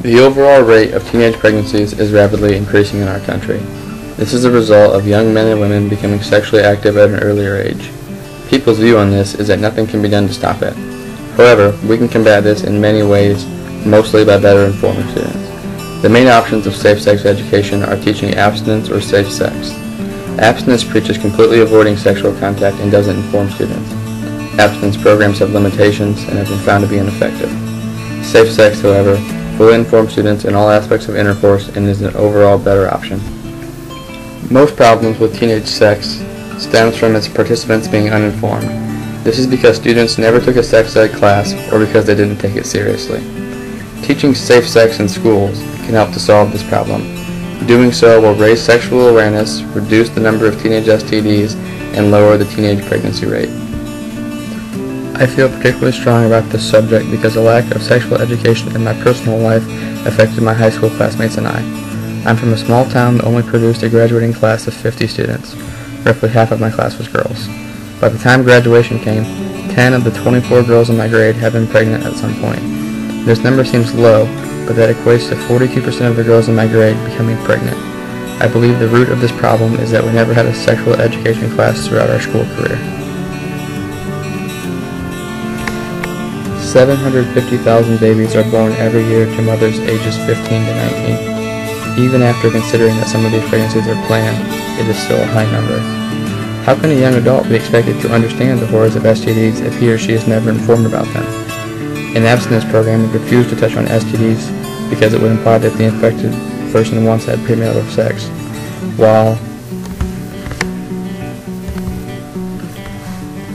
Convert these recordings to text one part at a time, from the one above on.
The overall rate of teenage pregnancies is rapidly increasing in our country. This is a result of young men and women becoming sexually active at an earlier age. People's view on this is that nothing can be done to stop it. However, we can combat this in many ways, mostly by better informing students. The main options of safe sex education are teaching abstinence or safe sex. Abstinence preaches completely avoiding sexual contact and doesn't inform students. Abstinence programs have limitations and have been found to be ineffective. Safe sex, however, fully informs students in all aspects of intercourse and is an overall better option. Most problems with teenage sex stems from its participants being uninformed. This is because students never took a sex ed class or because they didn't take it seriously. Teaching safe sex in schools can help to solve this problem. Doing so will raise sexual awareness, reduce the number of teenage STDs, and lower the teenage pregnancy rate. I feel particularly strong about this subject because a lack of sexual education in my personal life affected my high school classmates and I. I'm from a small town that only produced a graduating class of 50 students. Roughly half of my class was girls. By the time graduation came, 10 of the 24 girls in my grade had been pregnant at some point. This number seems low, but that equates to 42% of the girls in my grade becoming pregnant. I believe the root of this problem is that we never had a sexual education class throughout our school career. 750,000 babies are born every year to mothers ages 15 to 19. Even after considering that some of these pregnancies are planned, it is still a high number. How can a young adult be expected to understand the horrors of STDs if he or she is never informed about them? An abstinence program would refuse to touch on STDs because it would imply that the infected person once had premarital sex, while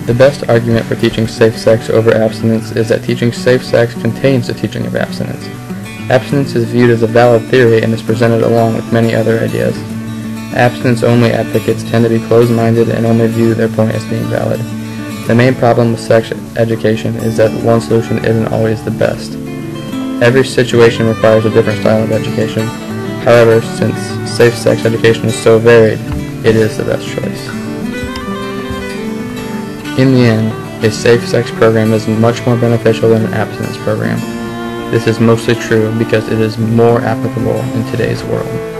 the best argument for teaching safe sex over abstinence is that teaching safe sex contains the teaching of abstinence. Abstinence is viewed as a valid theory and is presented along with many other ideas. Abstinence-only advocates tend to be closed-minded and only view their point as being valid. The main problem with sex education is that one solution isn't always the best. Every situation requires a different style of education. However, since safe sex education is so varied, it is the best choice. In the end, a safe sex program is much more beneficial than an abstinence program. This is mostly true because it is more applicable in today's world.